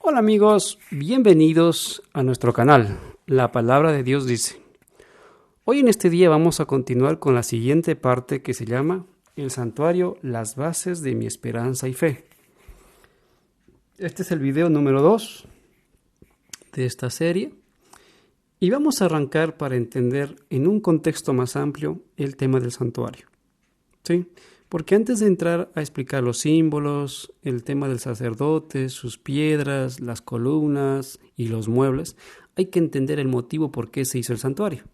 Hola amigos, bienvenidos a nuestro canal. La palabra de Dios dice. Hoy en este día vamos a continuar con la siguiente parte que se llama El santuario, las bases de mi esperanza y fe. Este es el video número 2 de esta serie y vamos a arrancar para entender en un contexto más amplio el tema del santuario. ¿Sí? Porque antes de entrar a explicar los símbolos, el tema del sacerdote, sus piedras, las columnas y los muebles, hay que entender el motivo por qué se hizo el santuario,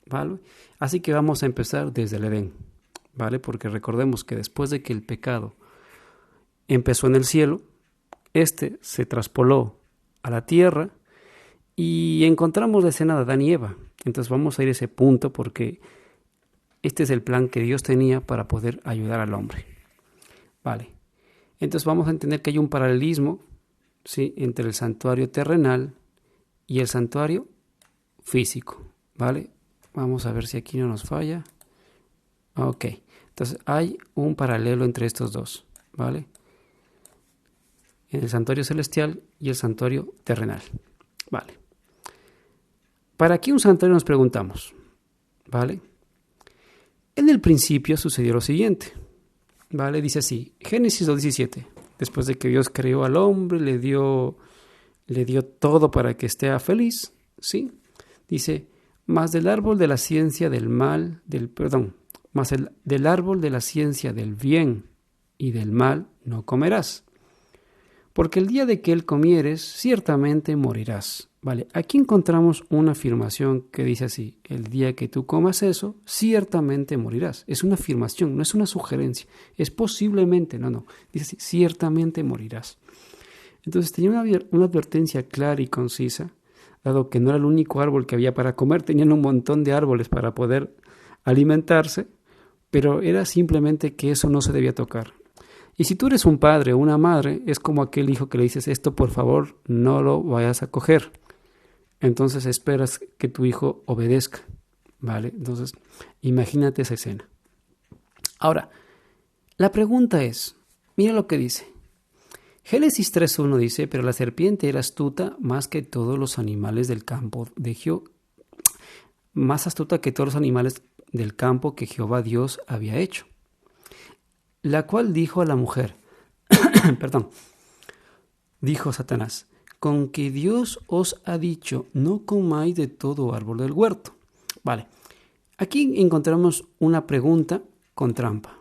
¿vale? Así que vamos a empezar desde el Edén, ¿vale? Porque recordemos que después de que el pecado empezó en el cielo, este se traspoló a la tierra y encontramos la escena de Adán y Eva. Entonces vamos a ir a ese punto porque este es el plan que Dios tenía para poder ayudar al hombre. Vale. Entonces vamos a entender que hay un paralelismo, ¿sí?, entre el santuario terrenal y el santuario físico. ¿Vale? Vamos a ver si aquí no nos falla. Ok. Entonces hay un paralelo entre estos dos. ¿Vale? En el santuario celestial y el santuario terrenal. Vale. ¿Para qué un santuario nos preguntamos? ¿Vale? En el principio sucedió lo siguiente, ¿vale? Dice así, Génesis 2:17, después de que Dios creó al hombre, le dio todo para que esté feliz, ¿sí? Dice, del árbol de la ciencia del del árbol de la ciencia del bien y del mal no comerás, porque el día de que él comieres, ciertamente morirás. Vale, aquí encontramos una afirmación que dice así, el día que tú comas eso, ciertamente morirás. Es una afirmación, no es una sugerencia, es posiblemente, no, dice así, ciertamente morirás. Entonces tenía una advertencia clara y concisa, dado que no era el único árbol que había para comer, tenían un montón de árboles para poder alimentarse, pero era simplemente que eso no se debía tocar. Y si tú eres un padre o una madre, es como aquel hijo que le dices, esto por favor no lo vayas a coger. Entonces esperas que tu hijo obedezca, ¿vale? Entonces, imagínate esa escena. Ahora, la pregunta es, mira lo que dice. Génesis 3:1 dice, pero la serpiente era astuta más que todos los animales del campo de Jehová, más astuta que todos los animales del campo que Jehová Dios había hecho. La cual dijo a la mujer, dijo Satanás, con que Dios os ha dicho, no comáis de todo árbol del huerto. Vale, aquí encontramos una pregunta con trampa.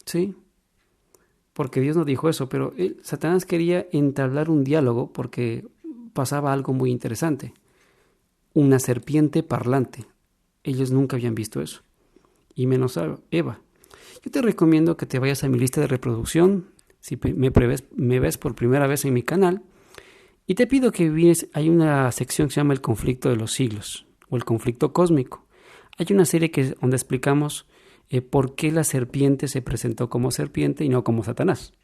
¿Sí? Porque Dios no dijo eso, pero Satanás quería entablar un diálogo porque pasaba algo muy interesante. Una serpiente parlante. Ellos nunca habían visto eso. Y menos Eva. Yo te recomiendo que te vayas a mi lista de reproducción, si me ves por primera vez en mi canal, y te pido que hay una sección que se llama el conflicto de los siglos, o el conflicto cósmico. Hay una serie donde explicamos por qué la serpiente se presentó como serpiente y no como Satanás.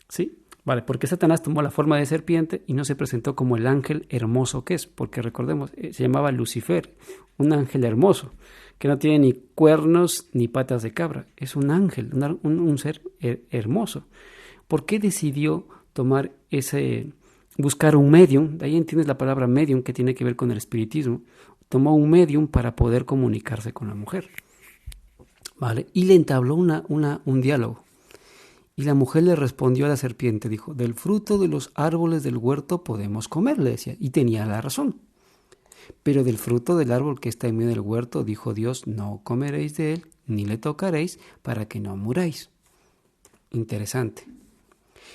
¿Sí? Vale, porque Satanás tomó la forma de serpiente y no se presentó como el ángel hermoso que es, porque recordemos, se llamaba Lucifer, un ángel hermoso, que no tiene ni cuernos ni patas de cabra, es un ángel, un ser hermoso. ¿Por qué decidió buscar un medium? De ahí entiendes la palabra medium, que tiene que ver con el espiritismo. Tomó un medium para poder comunicarse con la mujer, ¿vale? Y le entabló un diálogo. Y la mujer le respondió a la serpiente, dijo, del fruto de los árboles del huerto podemos comer, le decía, y tenía la razón. Pero del fruto del árbol que está en medio del huerto, dijo Dios, no comeréis de él, ni le tocaréis, para que no muráis. Interesante.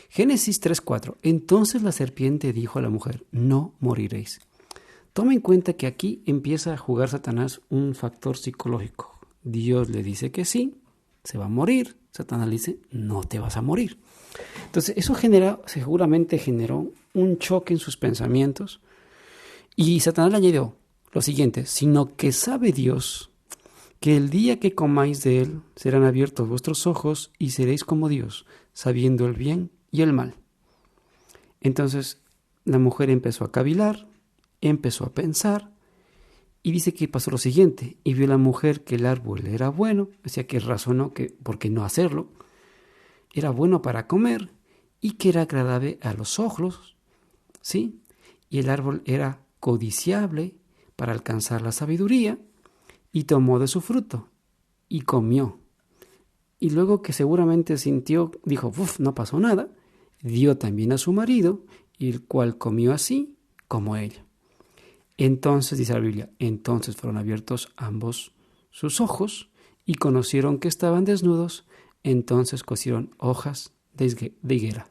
Génesis 3:4. Entonces la serpiente dijo a la mujer, no moriréis. Toma en cuenta que aquí empieza a jugar Satanás un factor psicológico. Dios le dice que sí, se va a morir. Satanás le dice, no te vas a morir. Entonces eso seguramente generó un choque en sus pensamientos. Y Satanás le añadió lo siguiente, sino que sabe Dios que el día que comáis de él serán abiertos vuestros ojos y seréis como Dios, sabiendo el bien y el mal. Entonces la mujer empezó a cavilar, empezó a pensar y dice que pasó lo siguiente, y vio la mujer que el árbol era bueno, decía que razonó que por qué no hacerlo, era bueno para comer y que era agradable a los ojos, ¿sí? Y el árbol era codiciable para alcanzar la sabiduría, y tomó de su fruto y comió. Y luego que seguramente sintió, dijo, "Uf, no pasó nada", dio también a su marido, el cual comió así como ella. Entonces, dice la Biblia, entonces fueron abiertos ambos sus ojos y conocieron que estaban desnudos, entonces cosieron hojas de higuera.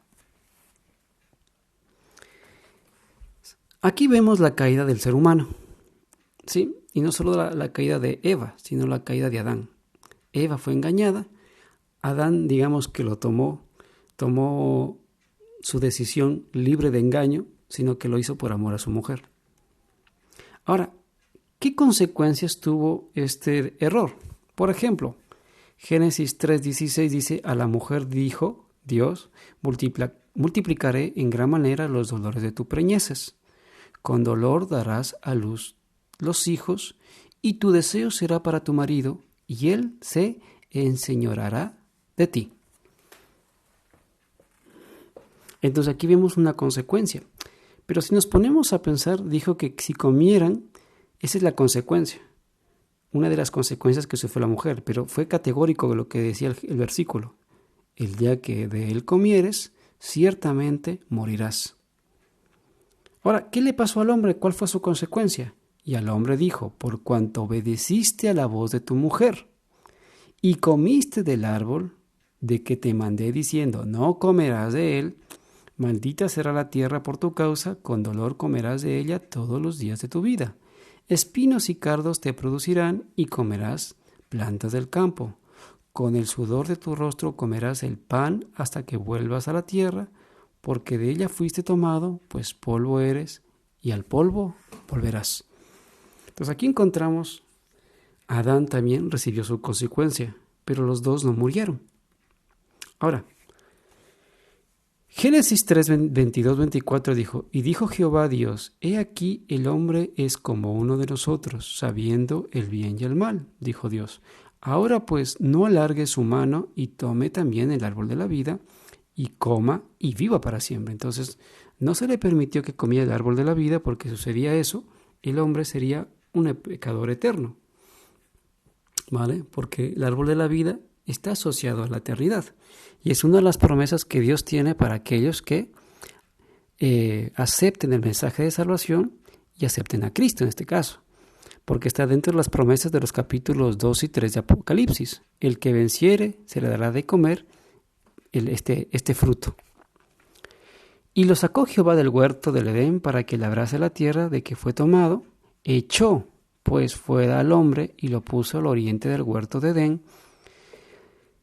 Aquí vemos la caída del ser humano, ¿sí? Y no solo la caída de Eva, sino la caída de Adán. Eva fue engañada, Adán, digamos que lo tomó su decisión libre de engaño, sino que lo hizo por amor a su mujer. Ahora, ¿qué consecuencias tuvo este error? Por ejemplo, Génesis 3:16 dice, a la mujer dijo Dios, multiplicaré en gran manera los dolores de tu preñeces. Con dolor darás a luz los hijos, y tu deseo será para tu marido, y él se enseñoreará de ti. Entonces aquí vemos una consecuencia. Pero si nos ponemos a pensar, dijo que si comieran, esa es la consecuencia. Una de las consecuencias que sufrió la mujer, pero fue categórico lo que decía el versículo. El día que de él comieres, ciertamente morirás. Ahora, ¿qué le pasó al hombre? ¿Cuál fue su consecuencia? Y al hombre dijo, por cuanto obedeciste a la voz de tu mujer y comiste del árbol de que te mandé diciendo, no comerás de él, maldita será la tierra por tu causa, con dolor comerás de ella todos los días de tu vida. Espinos y cardos te producirán y comerás plantas del campo. Con el sudor de tu rostro comerás el pan hasta que vuelvas a la tierra, porque de ella fuiste tomado, pues polvo eres, y al polvo volverás. Entonces aquí encontramos, Adán también recibió su consecuencia, pero los dos no murieron. Ahora, Génesis 3, 22-24 dijo, y dijo Jehová Dios, he aquí el hombre es como uno de nosotros, sabiendo el bien y el mal, dijo Dios. Ahora pues no alargue su mano y tome también el árbol de la vida y coma y viva para siempre. Entonces no se le permitió que comiera el árbol de la vida porque sucedía eso, el hombre sería un pecador eterno, ¿vale? Porque el árbol de la vida está asociado a la eternidad y es una de las promesas que Dios tiene para aquellos que acepten el mensaje de salvación y acepten a Cristo en este caso, porque está dentro de las promesas de los capítulos 2 y 3 de Apocalipsis. El que venciere se le dará de comer este fruto. Y lo sacó Jehová del huerto del Edén para que labrase la tierra de que fue tomado, echó pues fuera al hombre y lo puso al oriente del huerto de Edén.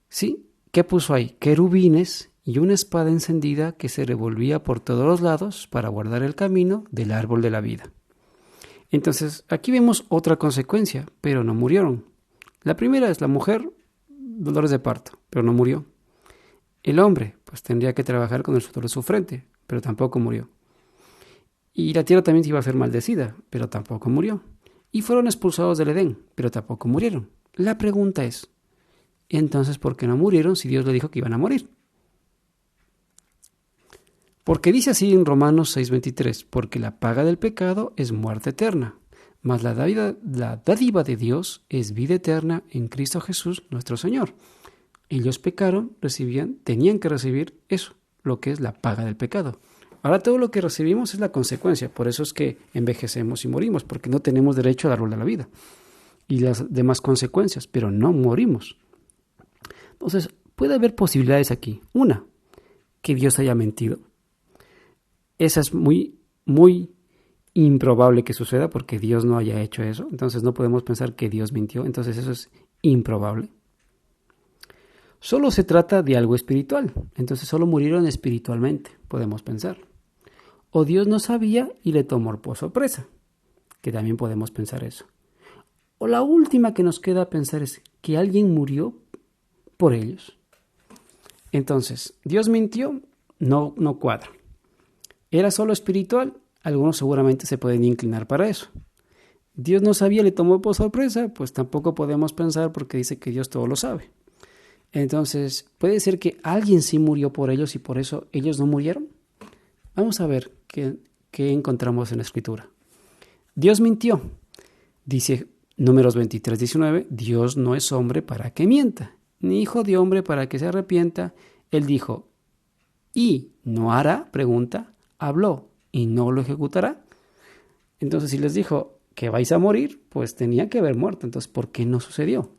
¿Sí? ¿Qué puso ahí? Querubines y una espada encendida que se revolvía por todos los lados para guardar el camino del árbol de la vida. Entonces, aquí vemos otra consecuencia, pero no murieron. La primera es la mujer, dolores de parto, pero no murió. El hombre, pues tendría que trabajar con el sudor de su frente, pero tampoco murió. Y la tierra también se iba a ser maldecida, pero tampoco murió. Y fueron expulsados del Edén, pero tampoco murieron. La pregunta es, entonces, ¿por qué no murieron si Dios le dijo que iban a morir? Porque dice así en Romanos 6:23, porque la paga del pecado es muerte eterna, mas la dádiva de Dios es vida eterna en Cristo Jesús nuestro Señor. Ellos pecaron, tenían que recibir eso, lo que es la paga del pecado. Ahora todo lo que recibimos es la consecuencia, por eso es que envejecemos y morimos, porque no tenemos derecho al árbol de la vida y las demás consecuencias, pero no morimos. Entonces, puede haber posibilidades aquí. Una, que Dios haya mentido. Esa es muy, muy improbable que suceda porque Dios no haya hecho eso. Entonces no podemos pensar que Dios mintió. Entonces eso es improbable. Solo se trata de algo espiritual. Entonces solo murieron espiritualmente, podemos pensar. O Dios no sabía y le tomó por sorpresa, que también podemos pensar eso. O la última que nos queda pensar es que alguien murió por ellos. Entonces, ¿Dios mintió? No cuadra. ¿Era solo espiritual? Algunos seguramente se pueden inclinar para eso. ¿Dios no sabía, le tomó por sorpresa? Pues tampoco podemos pensar porque dice que Dios todo lo sabe. Entonces, ¿puede ser que alguien sí murió por ellos y por eso ellos no murieron? Vamos a ver qué encontramos en la Escritura. Dios mintió. Dice Números 23:19, Dios no es hombre para que mienta, ni hijo de hombre para que se arrepienta. Él dijo, ¿y no hará? Pregunta, habló, ¿y no lo ejecutará? Entonces, si les dijo que vais a morir, pues tenía que haber muerto. Entonces, ¿por qué no sucedió?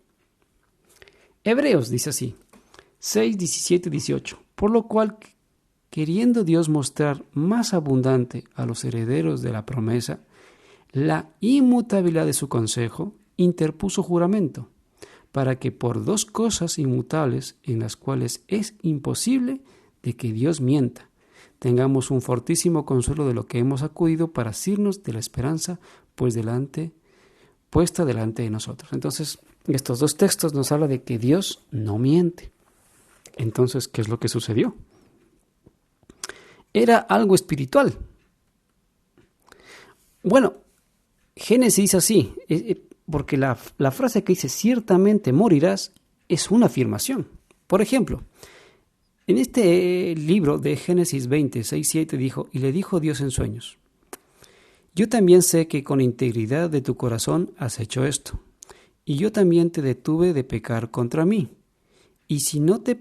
Hebreos dice así, 6, 17 y 18. Por lo cual, queriendo Dios mostrar más abundante a los herederos de la promesa la inmutabilidad de su consejo, interpuso juramento, para que por dos cosas inmutables en las cuales es imposible de que Dios mienta, tengamos un fortísimo consuelo de lo que hemos acudido para asirnos de la esperanza puesta delante de nosotros. Entonces, estos dos textos nos hablan de que Dios no miente. Entonces, ¿qué es lo que sucedió? Era algo espiritual. Bueno, Génesis dice así, porque la frase que dice ciertamente morirás es una afirmación. Por ejemplo, en este libro de Génesis 20, 6, 7 dijo, y le dijo Dios en sueños, yo también sé que con integridad de tu corazón has hecho esto, y yo también te detuve de pecar contra mí, y si no te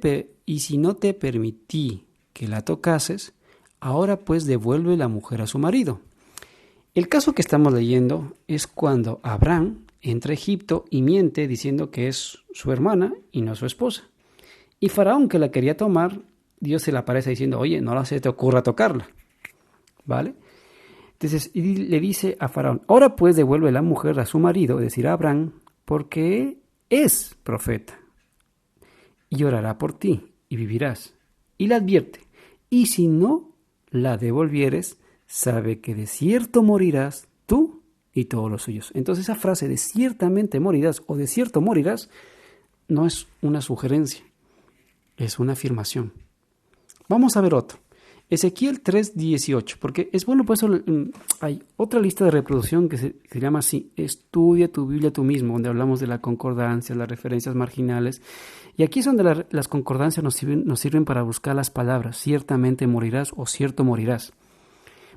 permití que la tocases, ahora pues devuelve la mujer a su marido. El caso que estamos leyendo es cuando Abraham entra a Egipto y miente diciendo que es su hermana y no su esposa. Y Faraón, que la quería tomar, Dios se le aparece diciendo, oye, no se te ocurra tocarla. ¿Vale? Entonces le dice a Faraón, ahora pues devuelve la mujer a su marido, es decir, a Abraham, porque es profeta. Y orará por ti y vivirás. Y la advierte, y si no la devolvieres, sabe que de cierto morirás tú y todos los suyos. Entonces esa frase de ciertamente morirás o de cierto morirás no es una sugerencia, es una afirmación. Vamos a ver otro. Ezequiel 3:18, porque es bueno, por eso hay otra lista de reproducción que se llama así, estudia tu Biblia tú mismo, donde hablamos de la concordancia, las referencias marginales, y aquí es donde las concordancias nos sirven para buscar las palabras, ciertamente morirás o cierto morirás,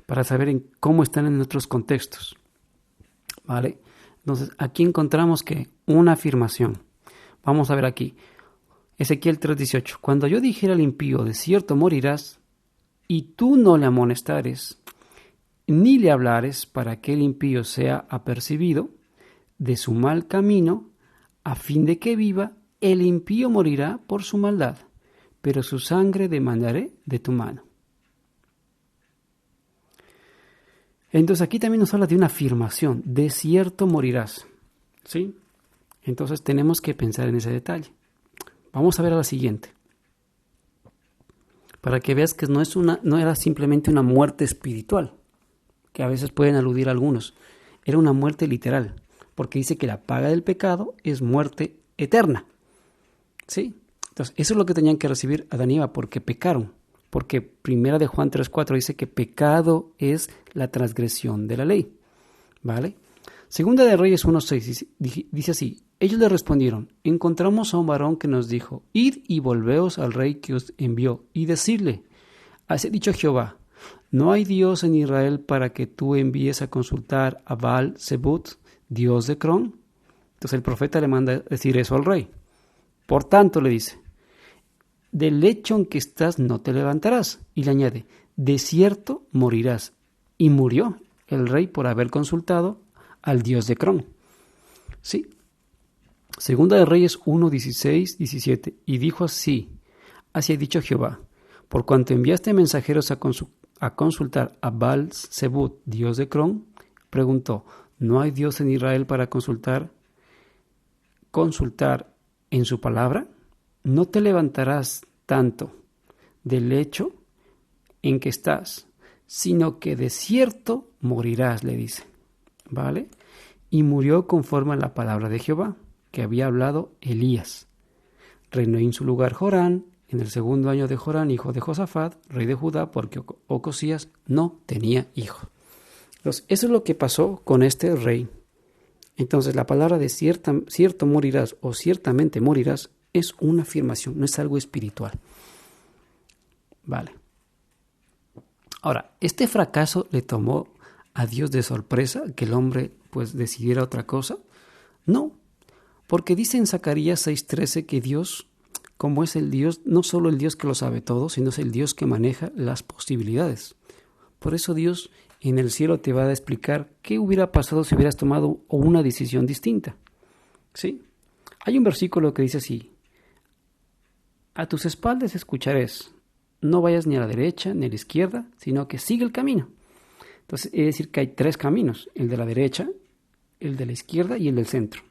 para saber en cómo están en nuestros contextos. ¿Vale? Entonces, aquí encontramos que una afirmación. Vamos a ver aquí. Ezequiel 3:18. Cuando yo dijera al impío, de cierto morirás, y tú no le amonestares, ni le hablares para que el impío sea apercibido de su mal camino, a fin de que viva, el impío morirá por su maldad, pero su sangre demandaré de tu mano. Entonces aquí también nos habla de una afirmación, de cierto morirás, ¿sí? Entonces tenemos que pensar en ese detalle. Vamos a ver a la siguiente, para que veas que no era simplemente una muerte espiritual, que a veces pueden aludir a algunos, era una muerte literal, porque dice que la paga del pecado es muerte eterna, ¿sí? Entonces eso es lo que tenían que recibir Adán y Eva, porque pecaron. Porque primera de Juan 3:4 dice que pecado es la transgresión de la ley, ¿vale? Segunda de Reyes 1:6 dice así, ellos le respondieron, encontramos a un varón que nos dijo, id y volveos al rey que os envió, y decirle, así ha dicho Jehová, no hay Dios en Israel para que tú envíes a consultar a Baal-zebut, Dios de Cron. Entonces el profeta le manda decir eso al rey. Por tanto, le dice, del lecho en que estás no te levantarás. Y le añade, de cierto morirás. Y murió el rey por haber consultado al Dios de Cron. Sí. Segunda de Reyes 1:16, 17. Y dijo así ha dicho Jehová, por cuanto enviaste mensajeros a consultar a Baal-zebut, Dios de Cron, preguntó, ¿no hay Dios en Israel para consultar en su palabra? No te levantarás tanto del lecho en que estás, sino que de cierto morirás, le dice. ¿Vale? Y murió conforme a la palabra de Jehová, que había hablado Elías. Reinó en su lugar Jorán, en el segundo año de Jorán, hijo de Josafat, rey de Judá, porque Ocosías no tenía hijo. Entonces, eso es lo que pasó con este rey. Entonces, la palabra de cierto morirás o ciertamente morirás es una afirmación, no es algo espiritual. Vale. Ahora, ¿este fracaso le tomó a Dios de sorpresa que el hombre pues decidiera otra cosa? No, porque dice en Zacarías 6:13 que Dios, como es el Dios, no solo el Dios que lo sabe todo, sino es el Dios que maneja las posibilidades. Por eso Dios en el cielo te va a explicar qué hubiera pasado si hubieras tomado una decisión distinta. ¿Sí? Hay un versículo que dice así: a tus espaldas escucharéis, no vayas ni a la derecha ni a la izquierda, sino que sigue el camino. Entonces, es decir que hay 3 caminos: el de la derecha, el de la izquierda y el del centro.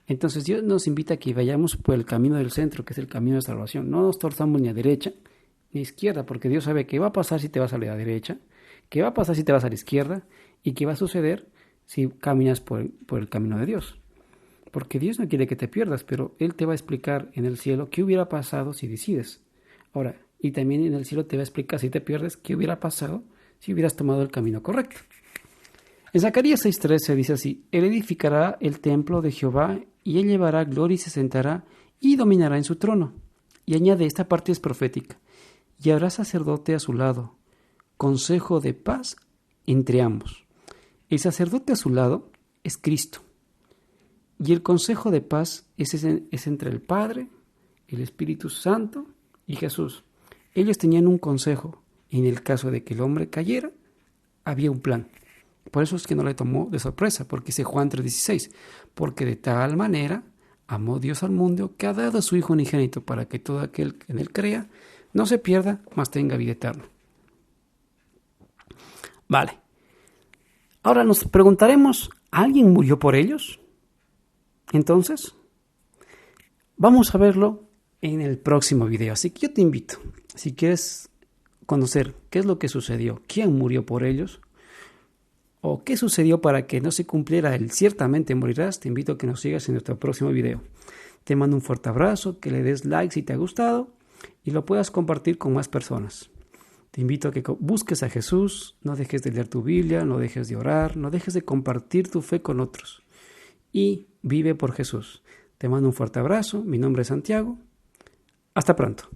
Entonces Dios nos invita a que vayamos por el camino del centro, que es el camino de salvación. No nos torzamos ni a derecha ni a izquierda, porque Dios sabe qué va a pasar si te vas a la derecha, qué va a pasar si te vas a la izquierda y qué va a suceder si caminas por el camino de Dios. Porque Dios no quiere que te pierdas, pero Él te va a explicar en el cielo qué hubiera pasado si decides. Ahora, y también en el cielo te va a explicar si te pierdes qué hubiera pasado si hubieras tomado el camino correcto. En Zacarías 6:13 dice así: Él edificará el templo de Jehová y Él llevará gloria y se sentará y dominará en su trono. Y añade, esta parte es profética: y habrá sacerdote a su lado, consejo de paz entre ambos. El sacerdote a su lado es Cristo. Y el consejo de paz es entre el Padre, el Espíritu Santo y Jesús. Ellos tenían un consejo. En el caso de que el hombre cayera, había un plan. Por eso es que no le tomó de sorpresa, porque dice Juan 3:16, porque de tal manera amó Dios al mundo que ha dado a su Hijo unigénito para que todo aquel que en él crea no se pierda, mas tenga vida eterna. Vale. Ahora nos preguntaremos, ¿alguien murió por ellos? Entonces, vamos a verlo en el próximo video. Así que yo te invito, si quieres conocer qué es lo que sucedió, quién murió por ellos, o qué sucedió para que no se cumpliera el ciertamente morirás, te invito a que nos sigas en nuestro próximo video. Te mando un fuerte abrazo, que le des like si te ha gustado y lo puedas compartir con más personas. Te invito a que busques a Jesús, no dejes de leer tu Biblia, no dejes de orar, no dejes de compartir tu fe con otros. Y vive por Jesús. Te mando un fuerte abrazo, mi nombre es Santiago. Hasta pronto.